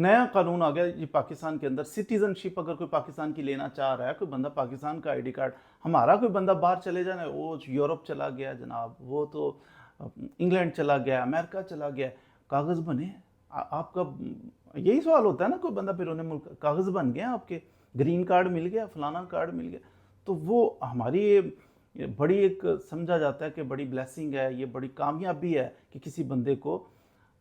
नया कानून आ गया ये पाकिस्तान के अंदर, सिटीजनशिप अगर कोई पाकिस्तान की लेना चाह रहा है, कोई बंदा पाकिस्तान का आईडी कार्ड, हमारा कोई बंदा बाहर चले जाना, वो यूरोप चला गया जनाब, वो तो इंग्लैंड चला गया, अमेरिका चला गया, कागज़ बने आपका, यही सवाल होता है ना, कोई बंदा बैरून मुल्क, कागज़ बन गया आपके, ग्रीन कार्ड मिल गया, फलाना कार्ड मिल गया, तो वो हमारी ये बड़ी एक समझा जाता है कि बड़ी ब्लेसिंग है, ये बड़ी कामयाबी है कि किसी बंदे को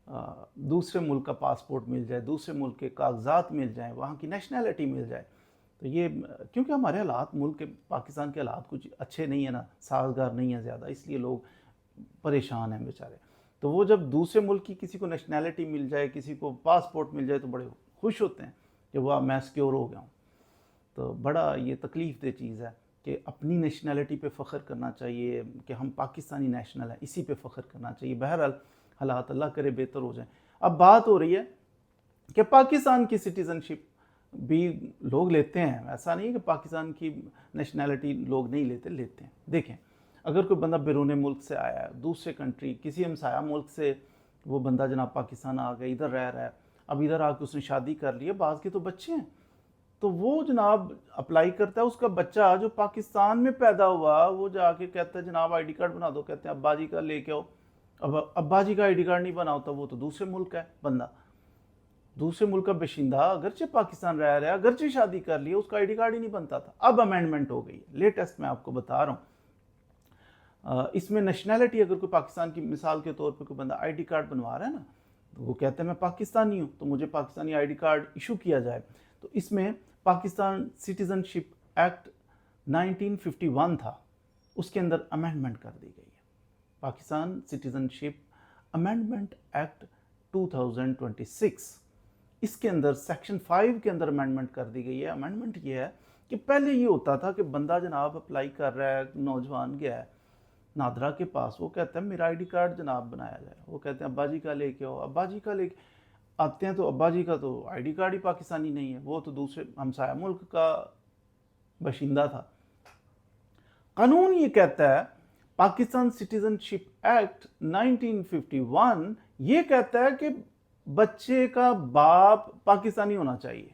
दूसरे मुल्क का पासपोर्ट मिल जाए, दूसरे मुल्क के कागजात मिल जाएं, वहाँ की नेशनैलिटी मिल जाए। तो ये क्योंकि हमारे हालात मुल्क के, पाकिस्तान के हालात कुछ अच्छे नहीं है ना, साजगार नहीं है ज़्यादा, इसलिए लोग परेशान हैं बेचारे। तो वो जब दूसरे मुल्क की किसी को नेशनैलिटी मिल जाए, किसी को पासपोर्ट मिल जाए, तो बड़े खुश होते हैं कि वाह मैं सिक्योर हो गया हूँ। तो बड़ा ये तकलीफ़ दह चीज़ है कि अपनी नेशनैलिटी पे फ़ख्र करना चाहिए कि हम पाकिस्तानी नेशनल हैं, इसी पे फ़ख्र करना चाहिए। बहरहाल हालात अल्लाह करे बेहतर हो जाए। अब बात हो रही है कि पाकिस्तान की सिटीज़नशिप भी लोग लेते हैं, ऐसा नहीं है कि पाकिस्तान की नेशनैलिटी लोग नहीं लेते, लेते हैं। देखें, अगर कोई बंदा बैरून मुल्क से आया है, दूसरे कंट्री किसी हमसाया मुल्क से वो बंदा जनाब पाकिस्तान आ गया, इधर रह रहा है, अब इधर आके उसने शादी कर ली है, बाज़ के तो बच्चे हैं, तो वो जनाब अप्लाई करता है, उसका बच्चा जो पाकिस्तान में पैदा हुआ वो जाके कहता है जनाब आईडी कार्ड बना दो, कहते हैं अब्बा जी का लेके आओ। अब अब्बा जी का आईडी कार्ड नहीं बना होता, वो तो दूसरे मुल्क का है बंदा, दूसरे मुल्क का बाशिंदा, अगरचे पाकिस्तान रह रहा है, अगरचे शादी कर लिया, उसका आईडी कार्ड ही नहीं बनता था। अब अमेंडमेंट हो गई है, लेटेस्ट मैं आपको बता रहा हूँ। इसमें नेशनैलिटी, अगर कोई पाकिस्तान की मिसाल के तौर पर कोई बंदा आईडी कार्ड बनवा रहा है ना, तो वो कहते हैं मैं पाकिस्तानी हूँ, तो मुझे पाकिस्तानी आईडी कार्ड इशू किया जाए। तो इसमें पाकिस्तान सिटीज़नशिप एक्ट 1951 था, उसके अंदर अमेंडमेंट कर दी गई है, पाकिस्तान सिटीज़नशिप अमेंडमेंट एक्ट 2026। इसके अंदर सेक्शन 5 के अंदर अमेंडमेंट कर दी गई है। अमेंडमेंट ये है कि पहले ये होता था कि बंदा जनाब अप्लाई कर रहा है, नौजवान गया है नादरा के पास, वो कहता है मेरा आईडी कार्ड जनाब बनाया जाए, वो कहते हैं अब्बा जी का लेके आओ, अब्बा जी का लेके आते हैं, तो अब्बा जी का तो आईडी कार्ड ही पाकिस्तानी नहीं है, वो तो दूसरे हमसाया मुल्क का बाशिंदा था। कानून ये कहता है, पाकिस्तान सिटीजनशिप एक्ट 1951 ये कहता है कि बच्चे का बाप पाकिस्तानी होना चाहिए,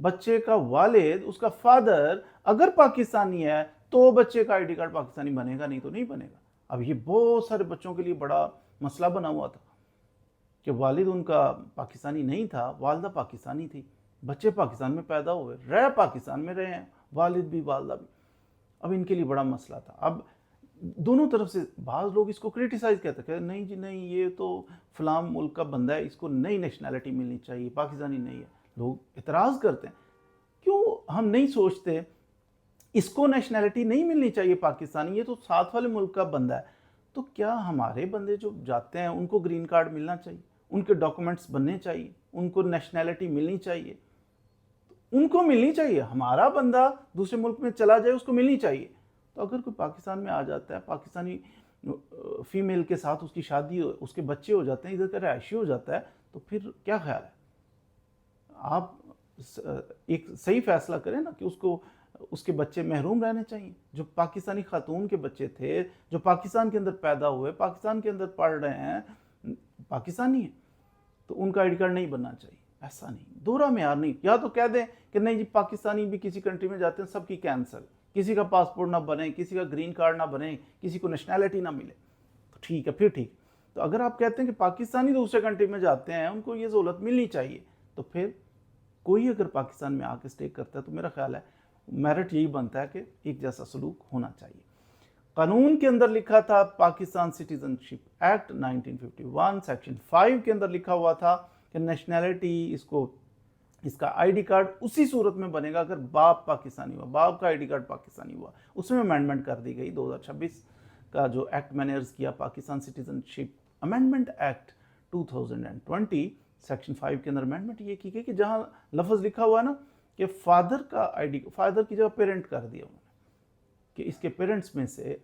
बच्चे का वालिद, उसका फादर अगर पाकिस्तानी है तो बच्चे का आईडी कार्ड पाकिस्तानी बनेगा, नहीं तो नहीं बनेगा। अब ये बहुत सारे बच्चों के लिए बड़ा मसला बना हुआ था कि वालिद उनका पाकिस्तानी नहीं था, वालदा पाकिस्तानी थी, बच्चे पाकिस्तान में पैदा हुए, रह पाकिस्तान में रहे हैं, वालिद भी वालदा भी। अब इनके लिए बड़ा मसला था। अब दोनों तरफ से बाज़ लोग इसको क्रिटिसाइज़ कहते हैं, नहीं जी नहीं, ये तो फलां मुल्क का बंदा है, इसको नई नेशनैलिटी मिलनी चाहिए, पाकिस्तानी नहीं है। लोग इतराज़ करते हैं, क्यों हम नहीं सोचते इसको नेशनैलिटी नहीं मिलनी चाहिए पाकिस्तानी, ये तो साथ वाले मुल्क का बंदा है। तो क्या हमारे बंदे जो जाते हैं उनको ग्रीन कार्ड मिलना चाहिए, उनके डॉक्यूमेंट्स बनने चाहिए, उनको नेशनैलिटी मिलनी चाहिए, उनको मिलनी चाहिए। हमारा बंदा दूसरे मुल्क में चला जाए, उसको मिलनी चाहिए। तो अगर कोई पाकिस्तान में आ जाता है, पाकिस्तानी फीमेल के साथ उसकी शादी, उसके बच्चे हो जाते हैं, इधर का रहायशी हो जाता है, तो फिर क्या ख्याल है? आप एक सही फैसला करें ना कि उसको, उसके बच्चे महरूम रहने चाहिए। जो पाकिस्तानी खातून के बच्चे थे, जो पाकिस्तान के अंदर पैदा हुए, पाकिस्तान के अंदर पढ़ रहे हैं, पाकिस्तानी हैं, तो उनका आईडी कार्ड नहीं बनना चाहिए। ऐसा नहीं, दोहरा मेयार नहीं। या तो कह दें कि नहीं जी पाकिस्तानी भी किसी कंट्री में जाते हैं, सबकी कैंसिल, किसी का पासपोर्ट ना बने, किसी का ग्रीन कार्ड ना बने, किसी को नेशनैलिटी ना मिले, तो ठीक है, फिर ठीक। तो अगर आप कहते हैं कि पाकिस्तानी दूसरे कंट्री में जाते हैं, उनको ये सहूलत मिलनी चाहिए, तो फिर कोई अगर पाकिस्तान में आके स्टे करता है, तो मेरा ख्याल है मेरिट यही बनता है कि एक जैसा सलूक होना चाहिए। कानून के अंदर लिखा था, पाकिस्तान सिटीजनशिप एक्ट 1951 सेक्शन 5 के अंदर लिखा हुआ था कि नेशनैलिटी, इसको, इसका आईडी कार्ड उसी सूरत में बनेगा अगर बाप पाकिस्तानी हुआ, बाप का आईडी कार्ड पाकिस्तानी हुआ। उसमें अमेंडमेंट कर दी गई 2026 का जो एक्ट मैंने अर्ज किया, Pakistan citizenship amendment act 2020 section 5 के अंदर अमेंडमेंट ये की गई कि जहाँ लफ्ज़ लिखा हुआ है ना कि फादर का आईडी, फादर की जगह पेरेंट कर दिया उन्होंने, कि इसके पेरेंट्स में से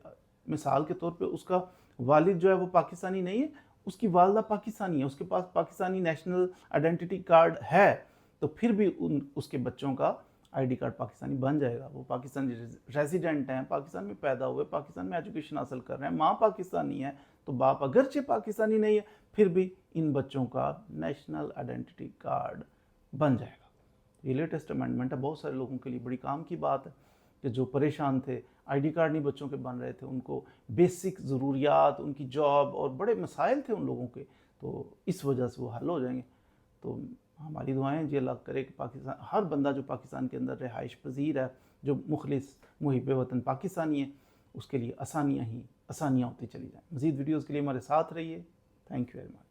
मिसाल के तौर पे उसका वालिद जो है वो पाकिस्तानी नहीं है, उसकी वालदा पाकिस्तानी है, उसके पास पाकिस्तानी नेशनल आइडेंटिटी कार्ड है, तो फिर भी उसके बच्चों का आईडी कार्ड पाकिस्तानी बन जाएगा। वो पाकिस्तानी रेजिडेंट हैं, पाकिस्तान में पैदा हुए, पाकिस्तान में एजुकेशन हासिल कर रहे हैं, माँ पाकिस्तानी है, तो बाप अगरचे पाकिस्तानी नहीं है, फिर भी इन बच्चों का नेशनल आइडेंटिटी कार्ड बन जाएगा। ये लेटेस्ट अमेंडमेंट है, बहुत सारे लोगों के लिए बड़ी काम की बात है कि जो परेशान थे, आईडी कार्ड नहीं बच्चों के बन रहे थे, उनको बेसिक ज़रूरियात, उनकी जॉब और बड़े मसाइल थे उन लोगों के, तो इस वजह से वो हल हो जाएंगे। तो हमारी दुआएं जी अल्लाह करे कि पाकिस्तान, हर बंदा जो पाकिस्तान के अंदर रिहाइश पजीर है, जो मुखलिस मुहिब वतन पाकिस्तानी है, उसके लिए आसानियाँ ही आसानियाँ होती चली जाएँ। मज़ीद वीडियोज़ के लिए हमारे साथ रहिए। Thank you very much.